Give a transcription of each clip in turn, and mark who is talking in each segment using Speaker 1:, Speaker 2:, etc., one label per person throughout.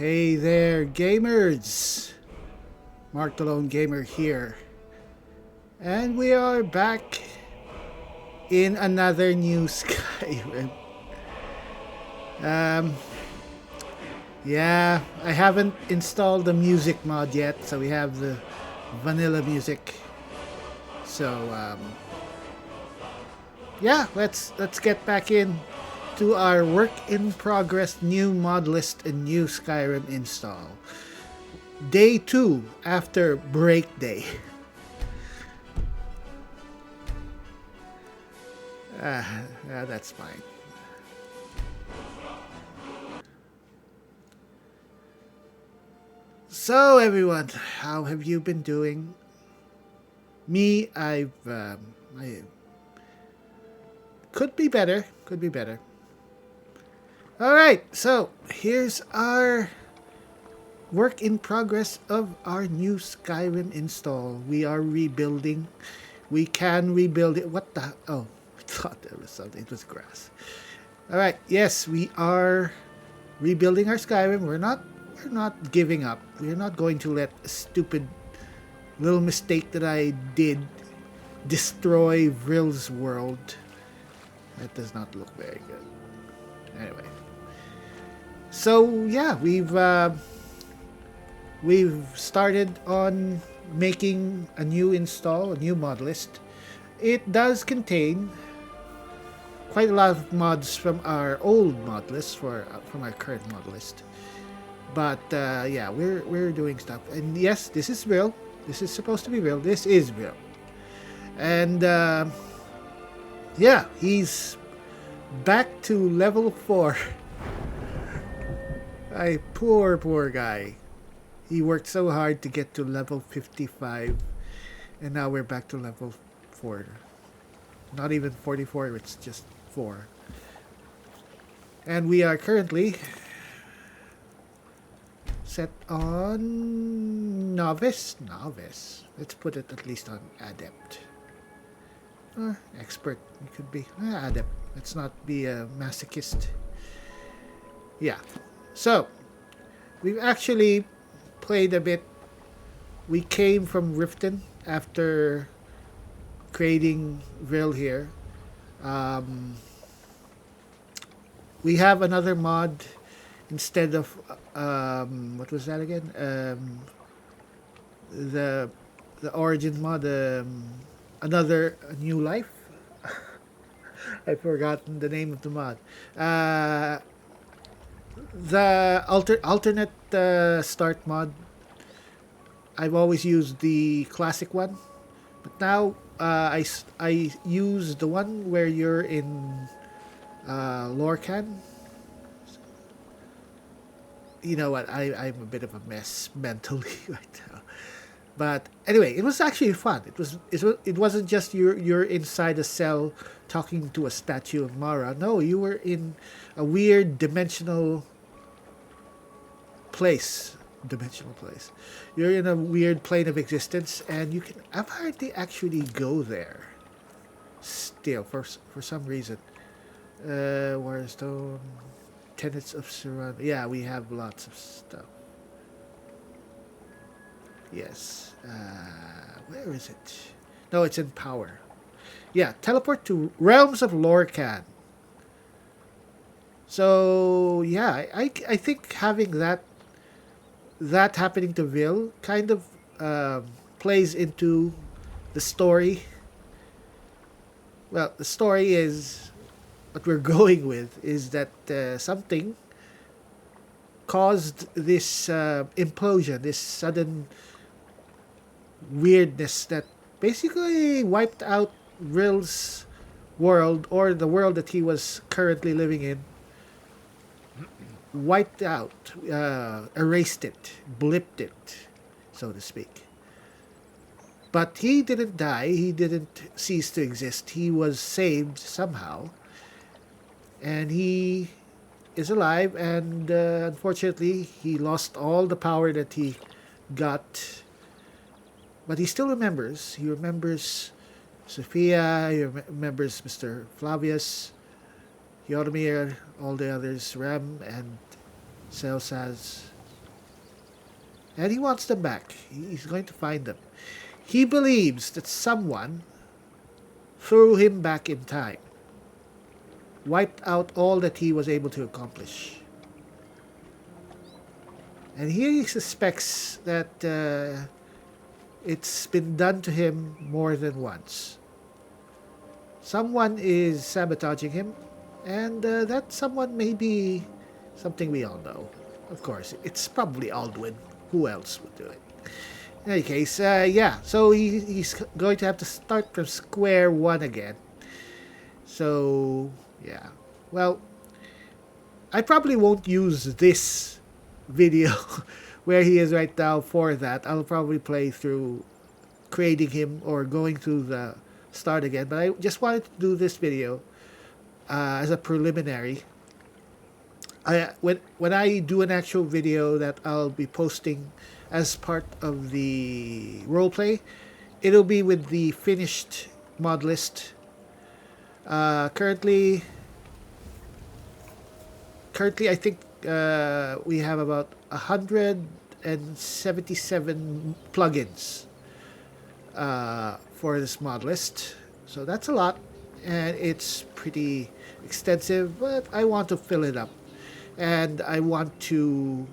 Speaker 1: Hey there, gamers! Mark the Lone Gamer here. And we are back in another new Skyrim. Um, yeah, I haven't installed the music mod yet, so we have the vanilla music. So, yeah, let's get back in to our work in progress new mod list and new Skyrim install. Day 2 after break day. That's fine. So everyone, how have you been doing? Me, I could be better. Could be better. All right, so here's our work in progress of our new Skyrim install. We are rebuilding. We can rebuild it. What the? Oh, I thought there was something. It was grass. All right. Yes, we are rebuilding our Skyrim. We're not giving up. We're not going to let a stupid little mistake that I did destroy Vryll's world. That does not look very good. Anyway. So yeah, we've started on making a new install, a new mod list. It does contain quite a lot of mods from our old mod list from our current mod list. But yeah, we're doing stuff. And yes, this is Vryll. This is supposed to be Vryll. This is Vryll. And yeah, he's back to level 4. Poor guy. He worked so hard to get to level 55, and now we're back to level 4. Not even 44, it's just 4. And we are currently set on novice. Let's put it at least on adept. Or expert, it could be. Adept. Let's not be a masochist. Yeah. So, we've actually played a bit. We came from Riften after creating Vryll here. We have another mod instead of what was that again? The origin mod. Another new life. I've forgotten the name of the mod. The alternate start mod. I've always used the classic one, but now I use the one where you're in Lorcan. You know what? I'm a bit of a mess mentally right now. But anyway, it was actually fun. It wasn't just you're inside a cell talking to a statue of Mara. No, you were in a weird dimensional place. You're in a weird plane of existence, and you can apparently actually go there. Still, for some reason, Warstone, tenets of surround. Yeah, we have lots of stuff. Yes. Where is it? No, it's in power. Yeah, teleport to realms of Lorcan. So yeah, I think having that happening to Vryll kind of plays into the story. Well, the story is what we're going with is that something caused this implosion, this sudden weirdness that basically wiped out Vryll's world, or the world that he was currently living in. Wiped out, erased it, blipped it, so to speak. But he didn't die, he didn't cease to exist. He was saved somehow, and he is alive, and unfortunately he lost all the power that he got. But he still remembers. He remembers Sophia, he remembers Mr. Flavius, Yodomir, all the others, Rem and Celsaz, and he wants them back. He's going to find them. He believes that someone threw him back in time, wiped out all that he was able to accomplish. And he suspects that it's been done to him more than once. Someone is sabotaging him, and that someone may be something we all know. Of course, it's probably Aldwin. Who else would do it? In any case, yeah, so he's going to have to start from square one again. So, yeah. Well, I probably won't use this video where he is right now for that. I'll probably play through creating him or going through the start again. But I just wanted to do this video as a preliminary. When I do an actual video that I'll be posting as part of the roleplay, it'll be with the finished mod list. Currently, I think we have about 177 plugins for this mod list. So that's a lot, and it's pretty extensive, but I want to fill it up. And I want to,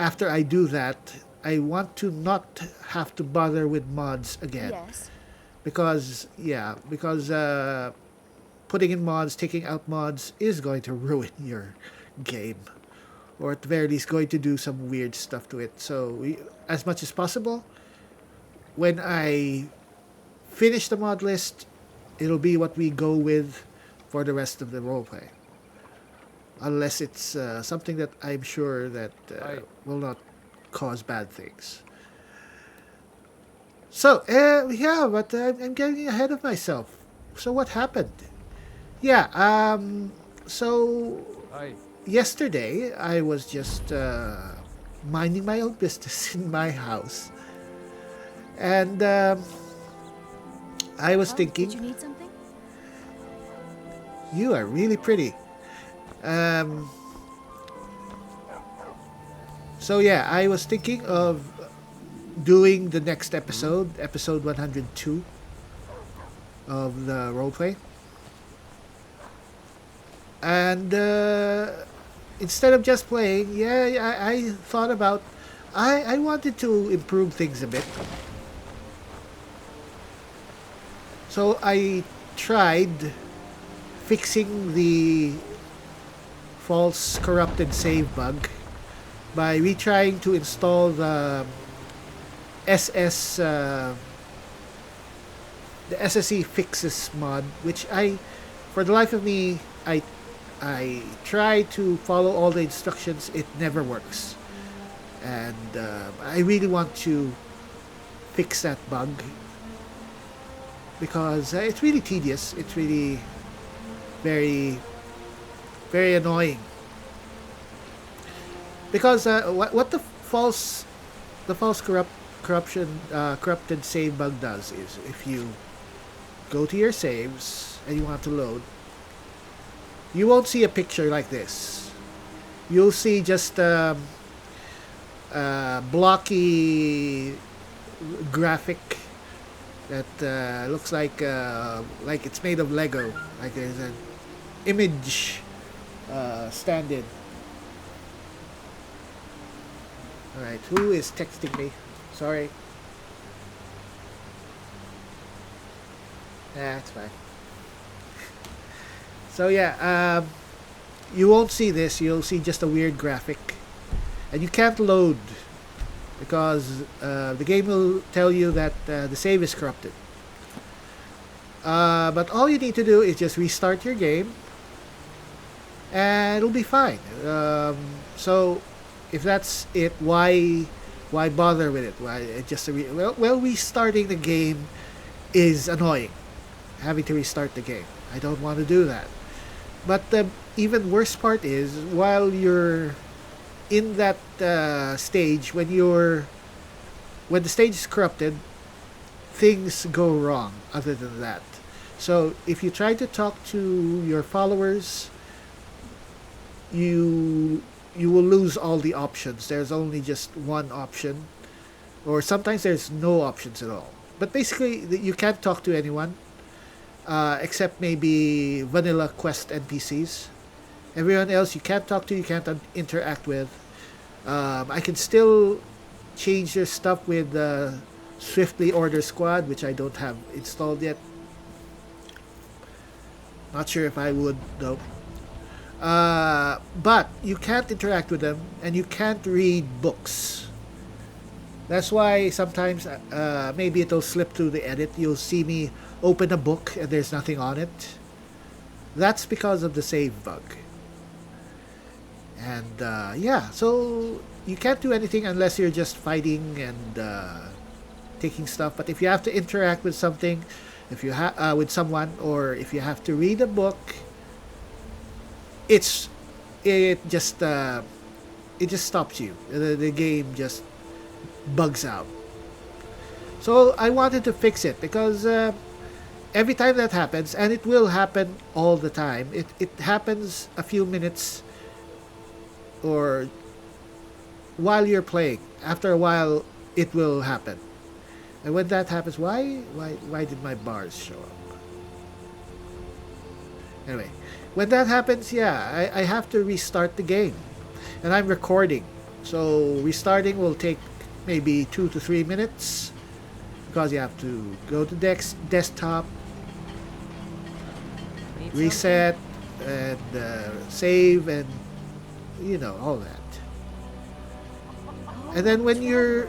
Speaker 1: after I do that, I want to not have to bother with mods again.
Speaker 2: Yes.
Speaker 1: Because putting in mods, taking out mods is going to ruin your game. Or at the very least going to do some weird stuff to it. So as much as possible, when I finish the mod list, it'll be what we go with for the rest of the roleplay. Unless it's something that I'm sure that will not cause bad things. So, yeah, but I'm getting ahead of myself. So what happened? Yeah, so yesterday I was just minding my own business in my house. And I was thinking,
Speaker 2: Did you need something?
Speaker 1: you are really pretty. So yeah, I was thinking of doing the next episode 102 of the roleplay. And instead of just playing, I thought about, I wanted to improve things a bit. So I tried fixing the false corrupted save bug by retrying to install the the SSE fixes mod, which for the life of me, I try to follow all the instructions. It never works, and I really want to fix that bug because it's really tedious. It's really very, very annoying. Because what the corrupted save bug does is, if you go to your saves and you want to load, you won't see a picture like this. You'll see just blocky graphic that looks like it's made of Lego, like there's an image stand-in. Alright, who is texting me? Sorry. That's fine. So yeah, you won't see this. You'll see just a weird graphic. And you can't load because the game will tell you that the save is corrupted. But all you need to do is just restart your game and it'll be fine. So if that's it, why bother with it? Why just restarting the game is annoying. Having to restart the game, I don't want to do that. But the even worse part is, while you're in that stage, when the stage is corrupted, things go wrong. Other than that, so if you try to talk to your followers, you you will lose all the options. There's only just one option, or sometimes there's no options at all. But basically, you can't talk to anyone except maybe vanilla quest NPCs. Everyone else you can't talk to, you can't interact with. I can still change your stuff with Swiftly Order Squad, which I don't have installed yet. Not sure if I would though. But you can't interact with them, and you can't read books. That's why sometimes maybe it'll slip through the edit. You'll see me open a book and there's nothing on it. That's because of the save bug. And yeah, so you can't do anything unless you're just fighting and taking stuff. But if you have to interact with something, if you with someone, or if you have to read a book, it just stops you. The game just bugs out. So I wanted to fix it because every time that happens, and it will happen all the time, it happens a few minutes or while you're playing. After a while, it will happen. And when that happens, why did my bars show up? Anyway, when that happens, yeah, I have to restart the game. And I'm recording. So restarting will take maybe 2 to 3 minutes because you have to go to desktop, reset, and save, and you know, all that. And then when you're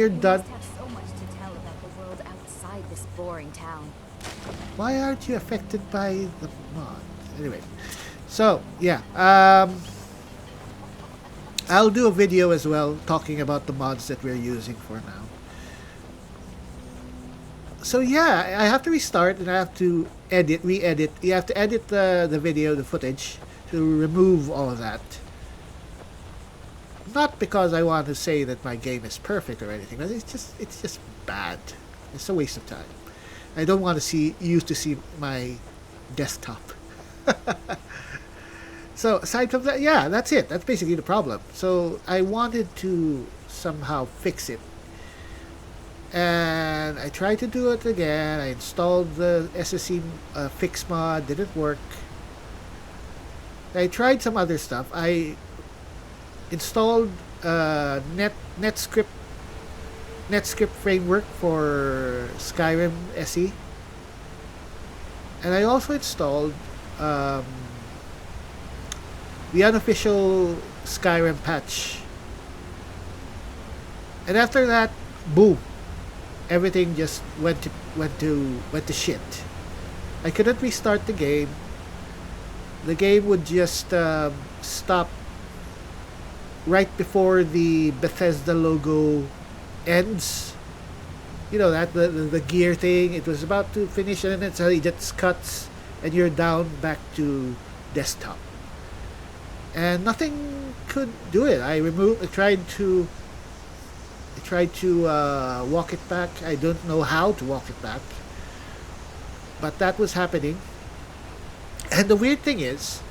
Speaker 1: done,
Speaker 2: boring town.
Speaker 1: Why aren't you affected by the mod? Anyway, so yeah, I'll do a video as well talking about the mods that we're using for now. So yeah, I have to restart and I have to re-edit. You have to edit the video, the footage, to remove all of that. Not because I want to say that my game is perfect or anything, but it's just bad. It's a waste of time. I don't want to see my desktop. So aside from that, yeah, that's it. That's basically the problem. So I wanted to somehow fix it. And I tried to do it again. I installed the SSE fix mod. Didn't work. I tried some other stuff. I installed NetScript framework for Skyrim SE, and I also installed the unofficial Skyrim patch. And after that, boom, everything just went to shit. I couldn't restart the game. The game would just stop right before the Bethesda logo ends. You know that the gear thing. It was about to finish, and then suddenly it just cuts, and you're down back to desktop. And nothing could do it. I tried to walk it back. I don't know how to walk it back, but that was happening. And the weird thing is,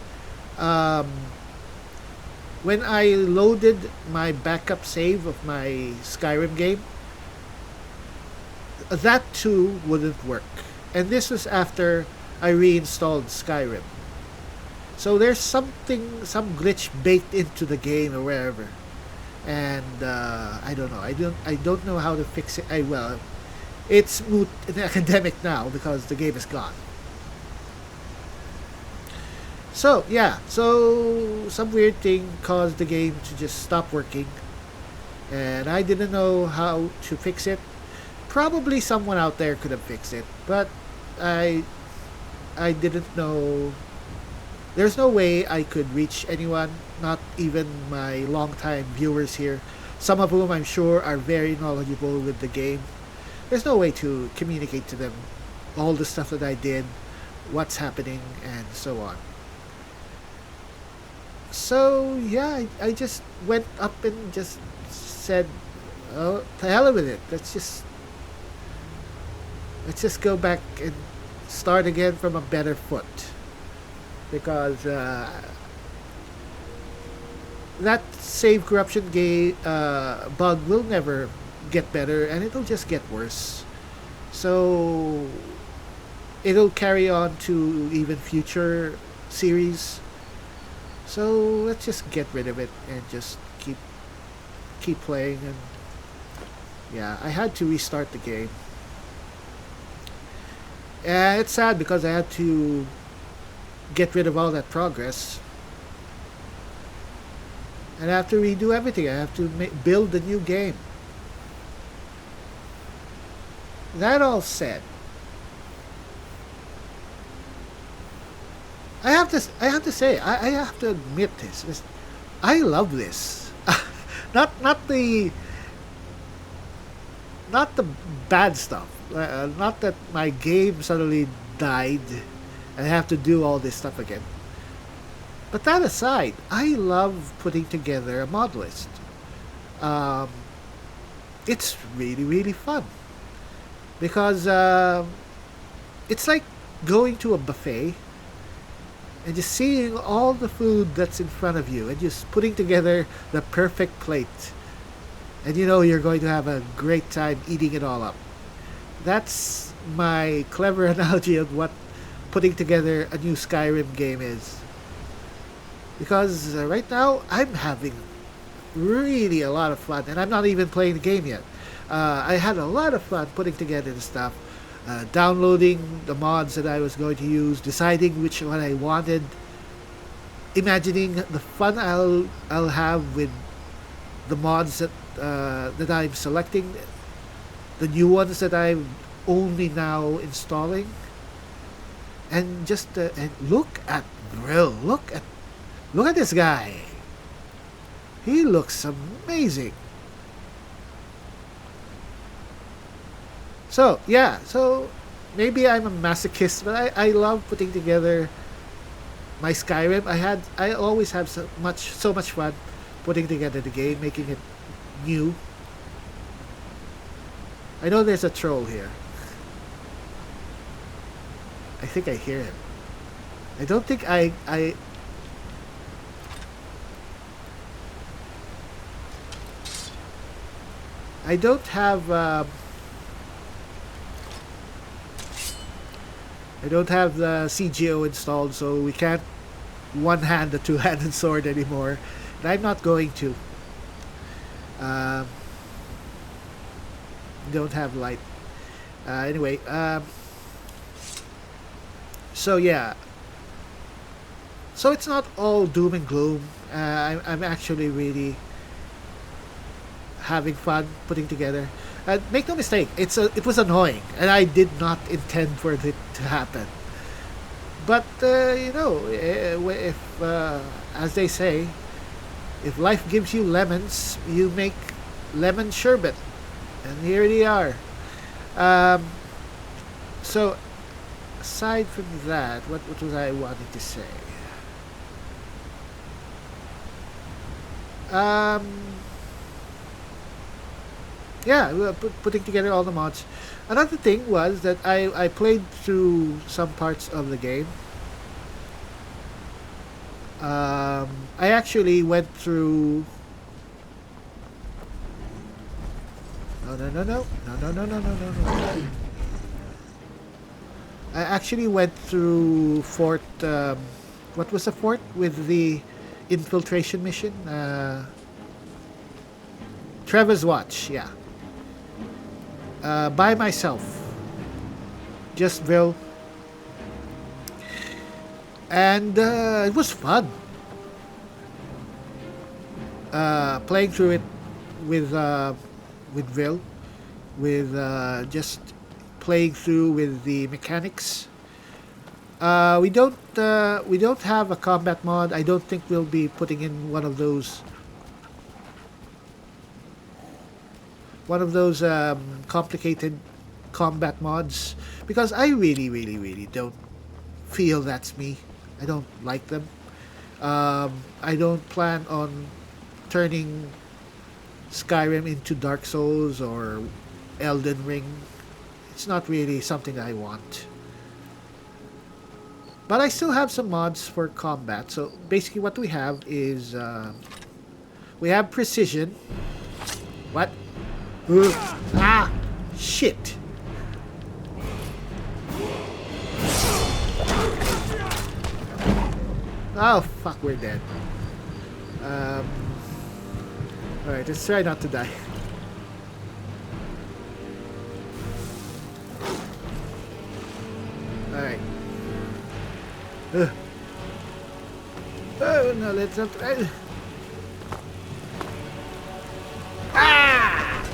Speaker 1: when I loaded my backup save of my Skyrim game, that too wouldn't work. And this was after I reinstalled Skyrim. So there's some glitch baked into the game or wherever. And I don't know. I don't know how to fix it. Well, it's moot in academic now because the game is gone. So yeah, so some weird thing caused the game to just stop working, and I didn't know how to fix it. Probably someone out there could have fixed it, but I didn't know. There's no way I could reach anyone, not even my longtime viewers here, some of whom I'm sure are very knowledgeable with the game. There's no way to communicate to them all the stuff that I did, what's happening, and so on. So yeah, I just went up and just said, "Oh, to hell with it. Let's just go back and start again from a better foot." Because that save corruption bug will never get better, and it'll just get worse. So it'll carry on to even future series. So let's just get rid of it and just keep playing. And yeah, I had to restart the game. And it's sad because I had to get rid of all that progress. And I have to redo everything. I have to build a new game. That all said, I have to say, I have to admit this. I love this. Not not the bad stuff. Not that my game suddenly died and I have to do all this stuff again. But that aside, I love putting together a mod list. Um, it's really, really fun. Because it's like going to a buffet and just seeing all the food that's in front of you and just putting together the perfect plate. And you know you're going to have a great time eating it all up. That's my clever analogy of what putting together a new Skyrim game is. Because right now I'm having really a lot of fun, and I'm not even playing the game yet. I had a lot of fun putting together the stuff, downloading the mods that I was going to use, deciding which one I wanted, imagining the fun I'll have with the mods that I'm selecting, the new ones that I'm only now installing, and just and look at Vryll. Look at this guy. He looks amazing. So yeah, so maybe I'm a masochist, but I love putting together my Skyrim. I always have so much fun putting together the game, making it new. I know there's a troll here. I think I hear him. I don't think I don't have I don't have the CGO installed, so we can't one-hand the two-handed sword anymore. And I'm not going to. Um, don't have light. Anyway, so yeah. So it's not all doom and gloom. I'm actually really having fun putting together. Make no mistake, it was annoying, and I did not intend for it to happen. But you know, if as they say, if life gives you lemons, you make lemon sherbet, and here they are. Um, so, aside from that, what was I wanting to say? Um, yeah, we were putting together all the mods. Another thing was that I played through some parts of the game. I actually went through. No. I actually went through Fort. What was the fort with the infiltration mission? Trevor's Watch, yeah. By myself. Just Vryll. And it was fun. Playing through it with Vryll, with just playing through with the mechanics. We don't have a combat mod. I don't think we'll be putting in one of those complicated combat mods, because I really don't feel that's me. I don't like them. I don't plan on turning Skyrim into Dark Souls or Elden Ring. It's not really something I want. But I still have some mods for combat. So basically what we have is We have precision. What? Shit. Oh, fuck, we're dead. Alright, let's try not to die. Alright. Oh, no, let's not... Ah!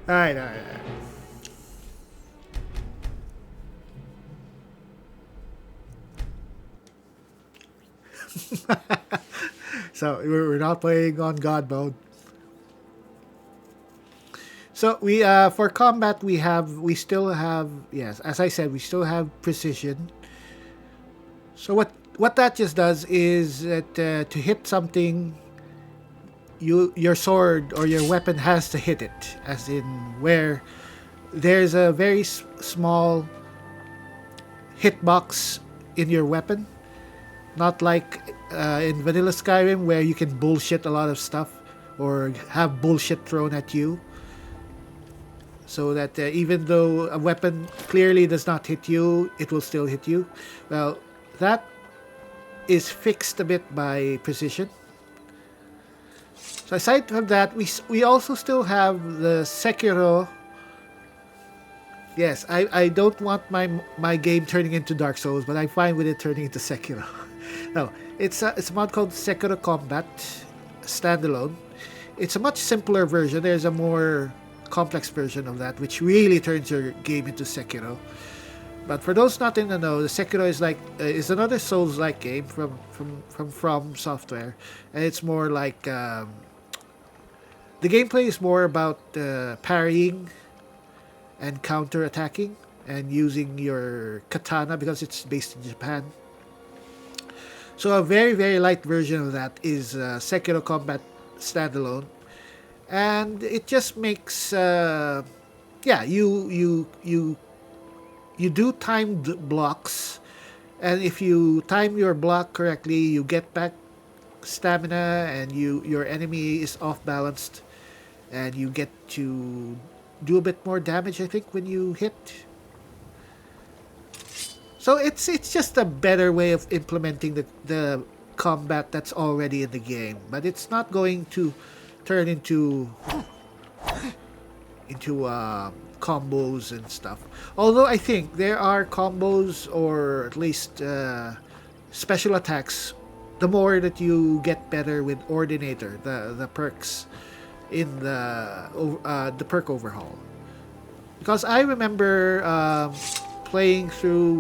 Speaker 1: Alright, alright. So we're not playing on God mode. So we for combat we still have, yes, as I said, we still have precision. So what that just does is that to hit something, your sword or your weapon has to hit it, as in where there's a very small hitbox in your weapon. Not like in vanilla Skyrim where you can bullshit a lot of stuff or have bullshit thrown at you. So that even though a weapon clearly does not hit you, it will still hit you. Well, that is fixed a bit by precision. So aside from that, we also still have the Sekiro. Yes, I don't want my game turning into Dark Souls, but I'm fine with it turning into Sekiro. No, it's a mod called Sekiro Combat Standalone. It's a much simpler version. There's a more complex version of that, which really turns your game into Sekiro. But for those not in the know, the Sekiro is another Souls-like game from Software, and it's more like the gameplay is more about parrying and counter attacking and using your katana because it's based in Japan. So a very, very light version of that is Sekiro Combat Standalone, and it just makes you do timed blocks, and if you time your block correctly, you get back stamina, and your enemy is off balanced, and you get to do a bit more damage, I think, when you hit. So it's just a better way of implementing the combat that's already in the game, but it's not going to turn into combos and stuff. Although I think there are combos, or at least special attacks, the more that you get better with Ordinator, the perks in the perk overhaul. Because I remember playing through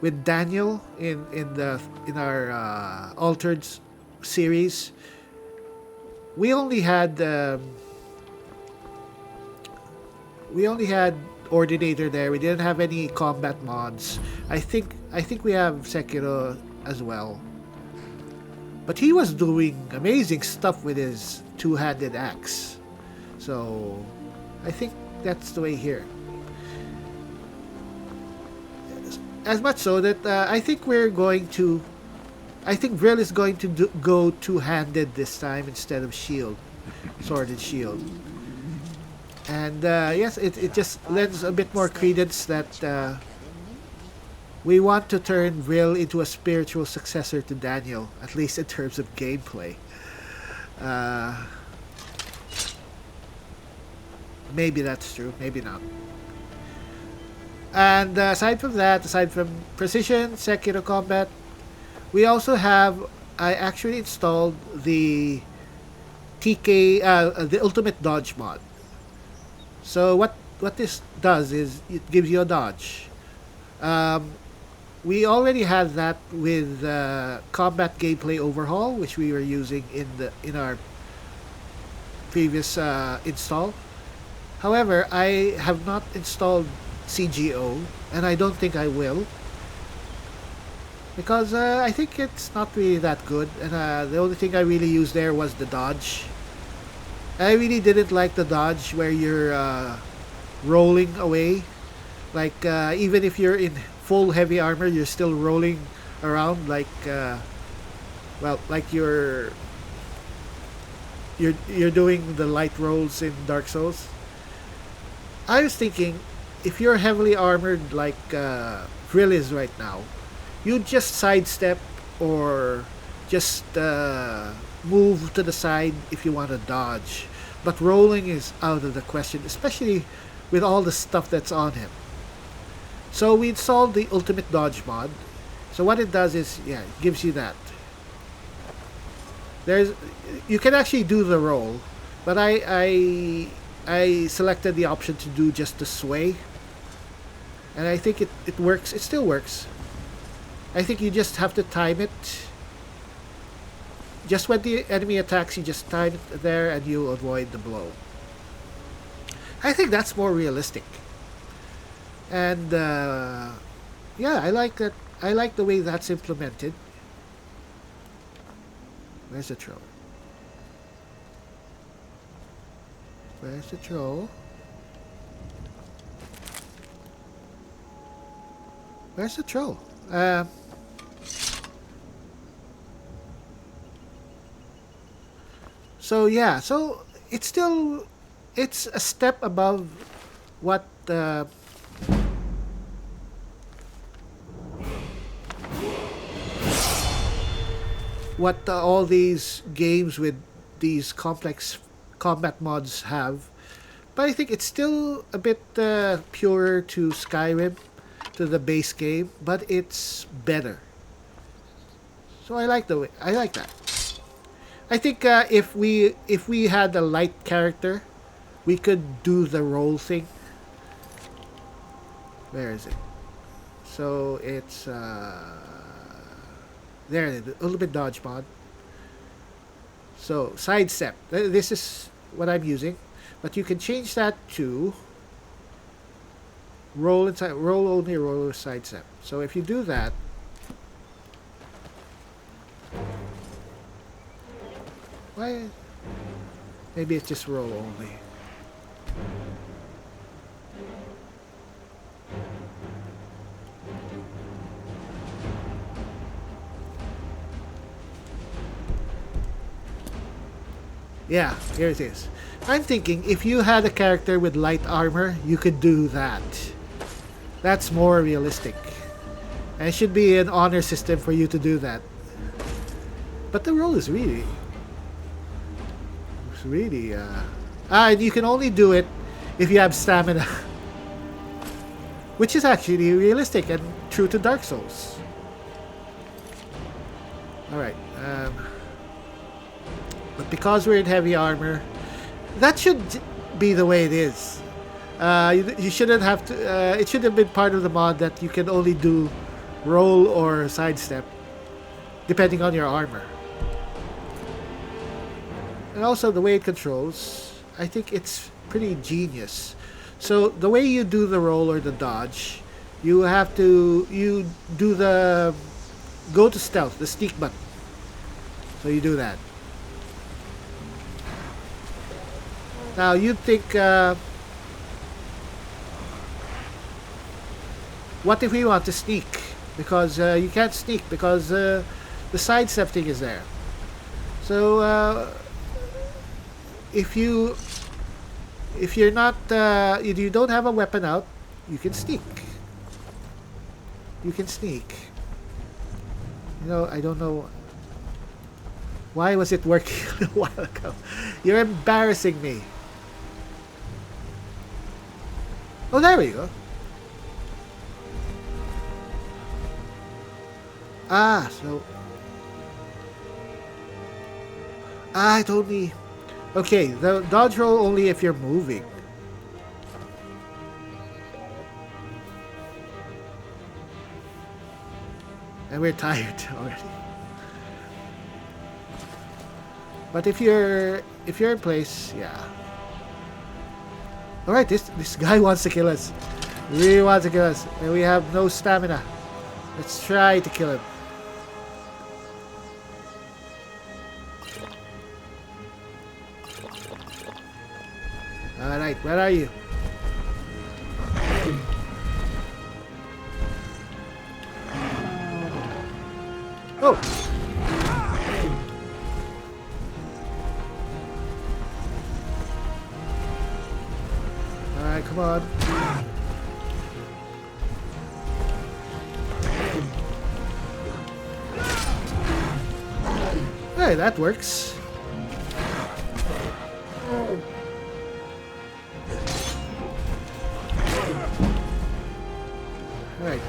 Speaker 1: with Daniel in our Altered series. We only had Ordinator there. We didn't have any combat mods. I think we have Sekiro as well. But he was doing amazing stuff with his two-handed axe. So I think that's the way here. As much so that I think Vryll is going to go two-handed this time instead of shield, sword and shield. And yes, it just lends a bit more credence that we want to turn Vryll into a spiritual successor to Daniel, at least in terms of gameplay. Maybe that's true, maybe not. And aside from precision, Sekiro Combat, we also have, I actually installed the TK, the Ultimate Dodge mod. So what this does is it gives you a dodge. We already had that with Combat Gameplay Overhaul, which we were using in our previous install. However, I have not installed CGO, and I don't think I will, because I think it's not really that good, and the only thing I really used there was the dodge. I really didn't like the dodge where you're rolling away Like even if you're in full heavy armor, you're still rolling around like like you're doing the light rolls in Dark Souls. I was thinking, if you're heavily armored like Vryll is right now, you just sidestep or just move to the side if you want to dodge. But rolling is out of the question, especially with all the stuff that's on him. So we installed the ultimate dodge mod. So what it does is, yeah, it gives you that. There's, you can actually do the roll, but I selected the option to do just the sway, and I think it works. It still works. I think you just have to time it. Just when the enemy attacks, you just time it there, and you'll avoid the blow. I think that's more realistic. And yeah, I like that. I like the way that's implemented. Where's the troll? Where's the troll? Where's the troll? So yeah, so it's a step above what all these games with these complex combat mods have. But I think it's still a bit purer to Skyrim, to the base game, but it's better. So I like that. I think if we had a light character, we could do the roll thing. Where is it? So it's there it is, a little bit dodge mod. So sidestep. This is what I'm using, but you can change that to roll inside, roll only, roll sidestep. So if you do that, why? Maybe it's just roll only. Yeah, here it is. I'm thinking if you had a character with light armor, you could do that. That's more realistic. And it should be an honor system for you to do that. But the roll is really... It's really... and you can only do it if you have stamina. Which is actually realistic and true to Dark Souls. Alright, but because we're in heavy armor, that should be the way it is. You shouldn't have to. It should have been part of the mod that you can only do roll or sidestep, depending on your armor. And also the way it controls, I think it's pretty genius. So the way you do the roll or the dodge, you do the go to stealth, the sneak button. So you do that. Now you'd think, what if we want to sneak? Because you can't sneak because the sidestep thing is there. So if you're not, if you don't have a weapon out, you can sneak. You can sneak. You know, I don't know. Why was it working a while ago? You're embarrassing me. Oh, there we go. Ah, so... Ah, it only... Okay, the dodge roll only if you're moving. And we're tired already. But if you're in place, yeah. Alright, this guy wants to kill us. Really wants to kill us. And we have no stamina. Let's try to kill him. Alright, where are you? Oh! Alright, come on. Hey, that works. Alright,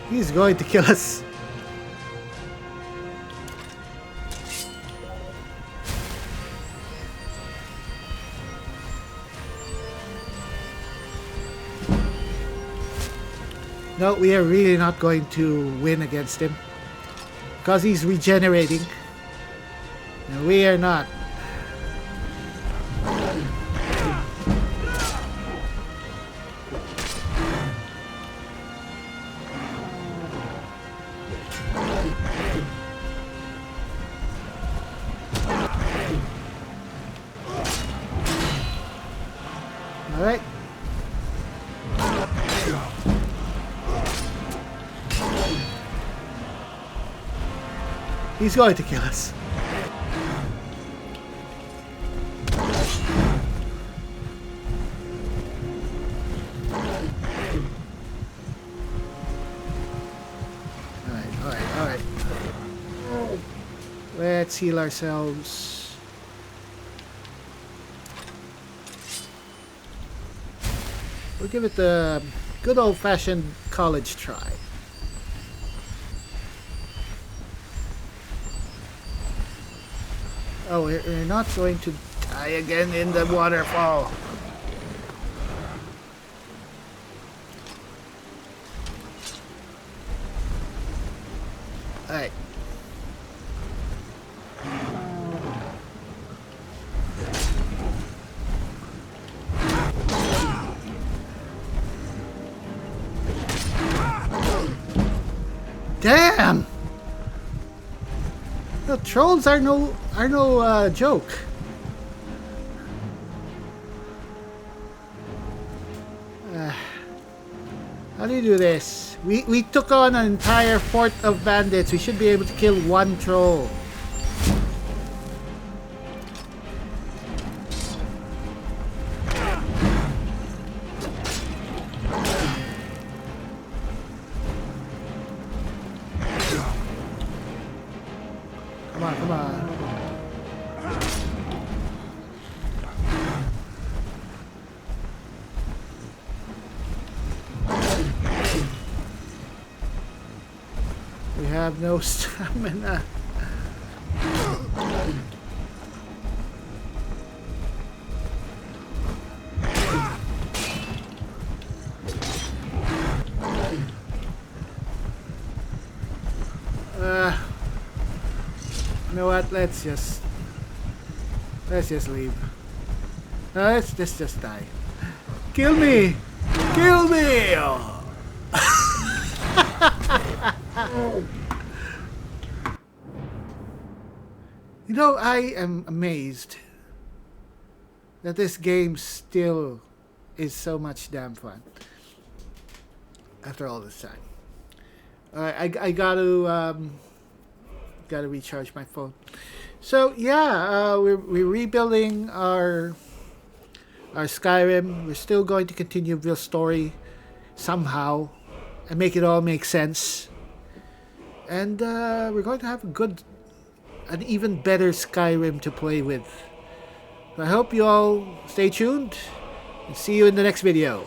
Speaker 1: he's going to kill us. No, we are really not going to win against him. Because he's regenerating. And we are not. Alright. He's going to kill us. Alright. Let's heal ourselves. We'll give it the good old-fashioned college try. Oh, we're not going to die again in the waterfall. Alright. Damn! The trolls are no joke. How do you do this? We took on an entire fort of bandits. We should be able to kill one troll. Come on. We have no stamina. You know what? Let's just leave. No, let's just die. Kill me! Kill me! Oh. You know, I am amazed that this game still is so much damn fun after all this time. I gotta recharge my phone. So yeah, we're rebuilding our Skyrim. We're still going to continue Vryl's story somehow and make it all make sense. And we're going to have an even better Skyrim to play with. I hope you all stay tuned and see you in the next video.